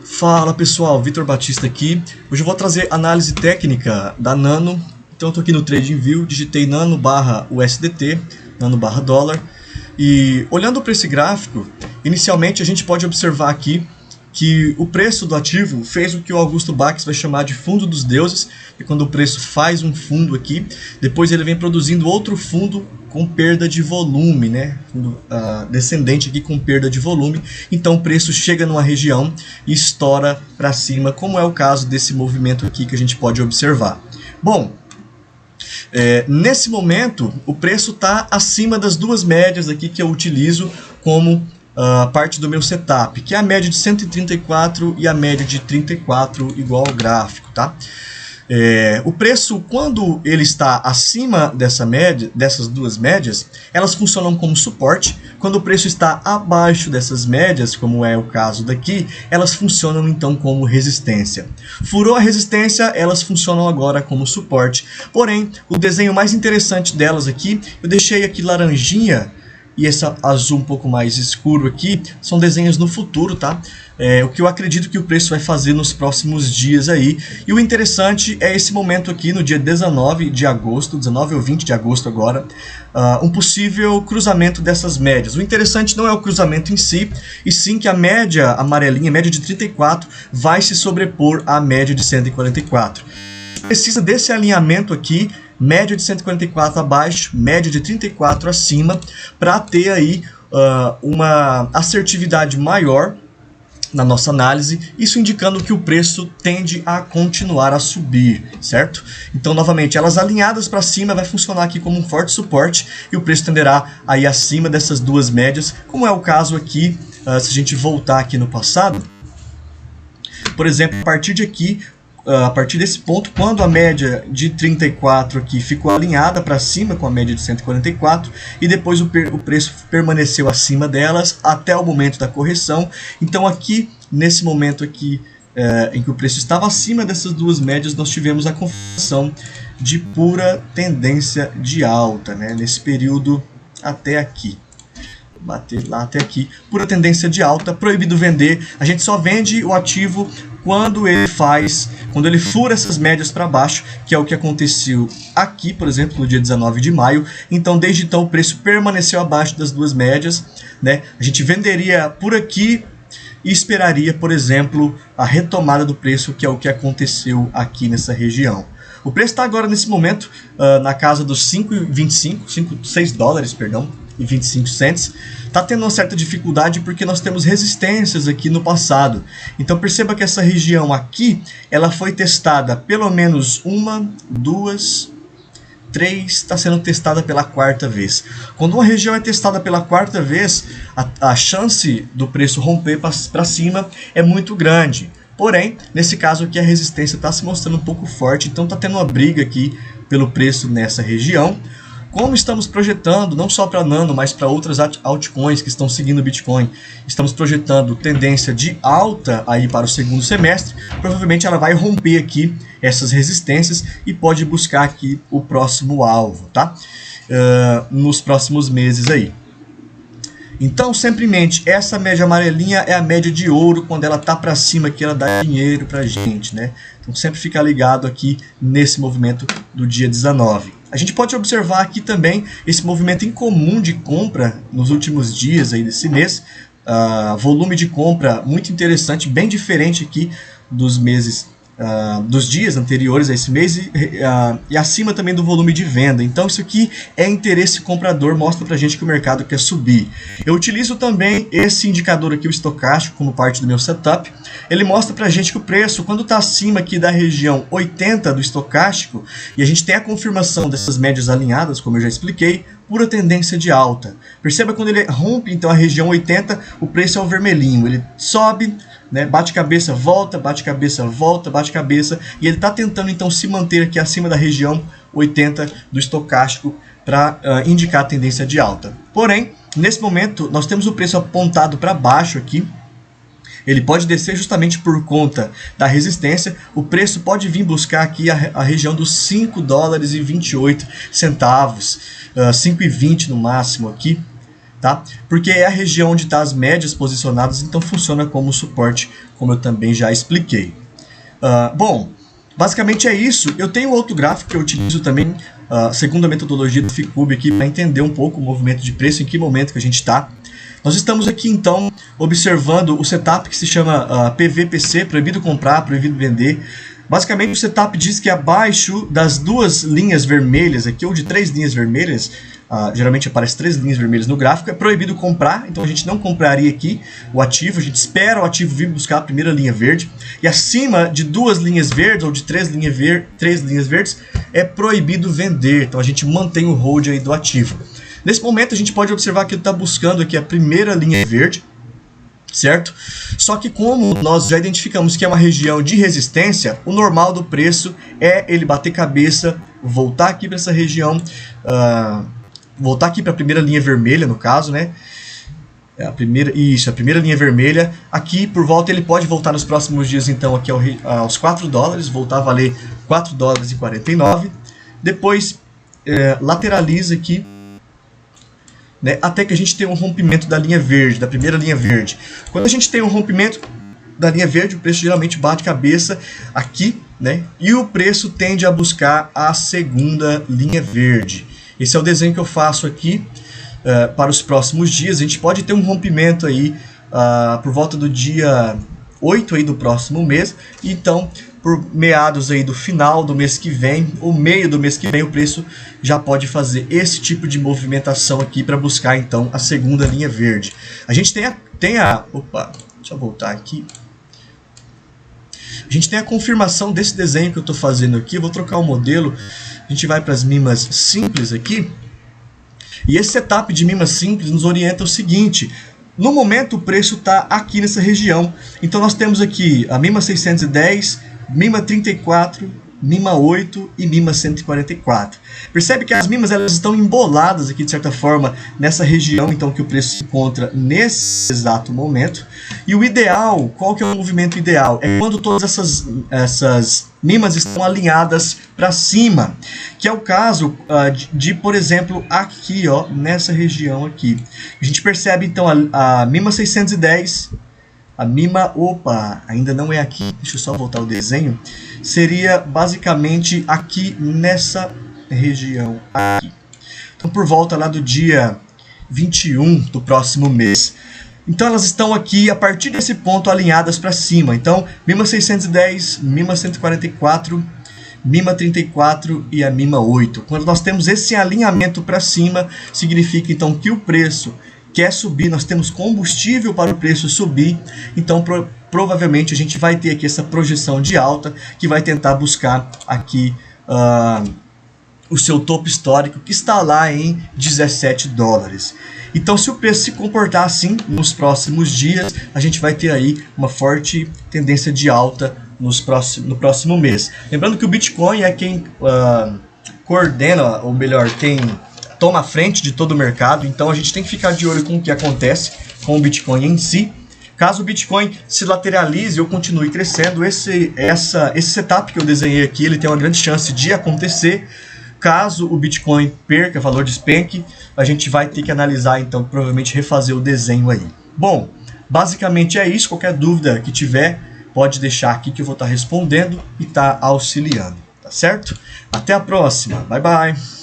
Fala pessoal, Vitor Batista aqui. Hoje eu vou trazer análise técnica da Nano. Então eu estou aqui no TradingView, digitei Nano barra USDT, Nano barra dólar. E olhando para esse gráfico, inicialmente a gente pode observar aqui que o preço do ativo fez o que o Augusto Bax vai chamar de fundo dos deuses, que é quando o preço faz um fundo aqui, depois ele vem produzindo outro fundo com perda de volume, né? Fundo descendente aqui com perda de volume, então o preço chega numa região e estoura para cima, como é o caso desse movimento aqui que a gente pode observar. Bom, nesse momento o preço está acima das duas médias aqui que eu utilizo como parte do meu setup, que é a média de 134 e a média de 34 igual ao gráfico, tá? O preço, quando ele está acima dessas duas médias, elas funcionam como suporte. Quando o preço está abaixo dessas médias, como é o caso daqui, elas funcionam então como resistência. Furou a resistência, elas funcionam agora como suporte. Porém, o desenho mais interessante delas aqui, eu deixei aqui laranjinha, e esse azul um pouco mais escuro aqui, são desenhos no futuro, tá? O que eu acredito que o preço vai fazer nos próximos dias aí. E o interessante é esse momento aqui, no dia 19 de agosto, 19 ou 20 de agosto agora, um possível cruzamento dessas médias. O interessante não é o cruzamento em si, e sim que a média amarelinha, a média de 34, vai se sobrepor à média de 144. Precisa desse alinhamento aqui, média de 144 abaixo, média de 34 acima, para ter aí uma assertividade maior na nossa análise, isso indicando que o preço tende a continuar a subir, certo? Então, novamente, elas alinhadas para cima vai funcionar aqui como um forte suporte e o preço tenderá a ir acima dessas duas médias, como é o caso aqui, se a gente voltar aqui no passado. Por exemplo, a partir de aqui, a partir desse ponto, quando a média de 34 aqui ficou alinhada para cima com a média de 144 e depois o preço permaneceu acima delas até o momento da correção. Então aqui, nesse momento aqui em que o preço estava acima dessas duas médias, nós tivemos a confirmação de pura tendência de alta, né? Nesse período até aqui. Bater lá até aqui, pura tendência de alta, proibido vender. A gente só vende o ativo quando ele fura essas médias para baixo, que é o que aconteceu aqui, por exemplo, no dia 19 de maio. Então, desde então, o preço permaneceu abaixo das duas médias, né? A gente venderia por aqui e esperaria, por exemplo, a retomada do preço, que é o que aconteceu aqui nessa região. O preço está agora, nesse momento, na casa dos 6 dólares, perdão, e 25 cents. Está tendo uma certa dificuldade porque nós temos resistências aqui no passado. Então perceba que essa região aqui, ela foi testada pelo menos uma, duas, três, está sendo testada pela quarta vez. Quando uma região é testada pela quarta vez, a chance do preço romper para cima é muito grande. Porém, nesse caso aqui a resistência está se mostrando um pouco forte, então está tendo uma briga aqui pelo preço nessa região. Como estamos projetando, não só para Nano, mas para outras altcoins que estão seguindo o Bitcoin, estamos projetando tendência de alta aí para o segundo semestre, provavelmente ela vai romper aqui essas resistências e pode buscar aqui o próximo alvo, tá? Nos próximos meses aí. Então, sempre em mente, essa média amarelinha é a média de ouro, quando ela está para cima aqui, ela dá dinheiro para a gente, né? Então, sempre fica ligado aqui nesse movimento do dia 19. A gente pode observar aqui também esse movimento incomum de compra nos últimos dias aí desse mês. Volume de compra muito interessante, bem diferente aqui dos meses, dos dias anteriores a esse mês e acima também do volume de venda. Então isso aqui é interesse comprador, mostra pra gente que o mercado quer subir. Eu utilizo também esse indicador aqui, o estocástico, como parte do meu setup. Ele mostra pra gente que o preço, quando está acima aqui da região 80 do estocástico, e a gente tem a confirmação dessas médias alinhadas, como eu já expliquei, pura tendência de alta. Perceba quando ele rompe então a região 80, o preço é o vermelhinho, ele sobe, né, bate cabeça, volta, bate cabeça, volta, bate cabeça, e ele está tentando então se manter aqui acima da região 80 do estocástico para indicar a tendência de alta. Porém, nesse momento nós temos o preço apontado para baixo aqui. Ele pode descer justamente por conta da resistência. O preço pode vir buscar aqui a região dos 5 dólares e 28 centavos, 5,20 no máximo aqui. tá? Porque é a região onde estão as médias posicionadas, então funciona como suporte, como eu também já expliquei. Bom, basicamente é isso. Eu tenho outro gráfico que eu utilizo também, segundo a metodologia do Ficube aqui, para entender um pouco o movimento de preço, em que momento que a gente está. Nós estamos aqui então observando o setup que se chama PVPC, proibido comprar, proibido vender. Basicamente o setup diz que abaixo das duas linhas vermelhas aqui, ou de 3 linhas vermelhas, geralmente aparece 3 linhas vermelhas no gráfico, é proibido comprar, então a gente não compraria aqui o ativo, a gente espera o ativo vir buscar a primeira linha verde, e acima de 2 linhas verdes, ou de 3 linhas verdes, é proibido vender, então a gente mantém o hold aí do ativo. Nesse momento a gente pode observar que ele está buscando aqui a primeira linha verde, certo? Só que como nós já identificamos que é uma região de resistência, o normal do preço é ele bater cabeça, voltar aqui para essa região, voltar aqui para a primeira linha vermelha, no caso, né? A primeira linha vermelha. Aqui por volta ele pode voltar nos próximos dias então aqui aos 4 dólares, voltar a valer 4 dólares e 49. Depois lateraliza aqui, né, até que a gente tem um rompimento da linha verde, da primeira linha verde. Quando a gente tem um rompimento da linha verde, o preço geralmente bate cabeça aqui, né, e o preço tende a buscar a segunda linha verde. Esse é o desenho que eu faço aqui para os próximos dias. A gente pode ter um rompimento aí por volta do dia 8 aí do próximo mês, então por meados aí do final do mês que vem, ou meio do mês que vem, o preço já pode fazer esse tipo de movimentação aqui para buscar então a segunda linha verde. A gente opa, deixa eu voltar aqui. A gente tem a confirmação desse desenho que eu estou fazendo aqui. Eu vou trocar o modelo. A gente vai para as mimas simples aqui. E esse setup de mimas simples nos orienta o seguinte: no momento o preço está aqui nessa região. Então nós temos aqui a mima 610, mima 34, mima 8 e mima 144. Percebe que as mimas elas estão emboladas aqui de certa forma nessa região então que o preço se encontra nesse exato momento. E o ideal, qual que é o movimento ideal? É quando todas essas mimas estão alinhadas para cima, que é o caso de, por exemplo, aqui, ó, nessa região aqui. A gente percebe então a mima 610, a mima, opa, ainda não é aqui, deixa eu só voltar o desenho, seria basicamente aqui nessa região aqui. Então por volta lá do dia 21 do próximo mês. Então elas estão aqui a partir desse ponto alinhadas para cima. Então mima 610, mima 144, mima 34 e a mima 8. Quando nós temos esse alinhamento para cima, significa então que o preço quer subir, nós temos combustível para o preço subir, então provavelmente a gente vai ter aqui essa projeção de alta que vai tentar buscar aqui o seu topo histórico que está lá em 17 dólares. Então se o preço se comportar assim nos próximos dias, a gente vai ter aí uma forte tendência de alta no próximo mês. Lembrando que o Bitcoin é quem coordena, ou melhor, quem toma a frente de todo o mercado, então a gente tem que ficar de olho com o que acontece com o Bitcoin em si. Caso o Bitcoin se lateralize ou continue crescendo, esse setup que eu desenhei aqui, ele tem uma grande chance de acontecer. Caso o Bitcoin perca valor, despenque, a gente vai ter que analisar, então, provavelmente refazer o desenho aí. Bom, basicamente é isso. Qualquer dúvida que tiver, pode deixar aqui que eu vou estar respondendo e estar auxiliando, tá certo? Até a próxima. Bye, bye.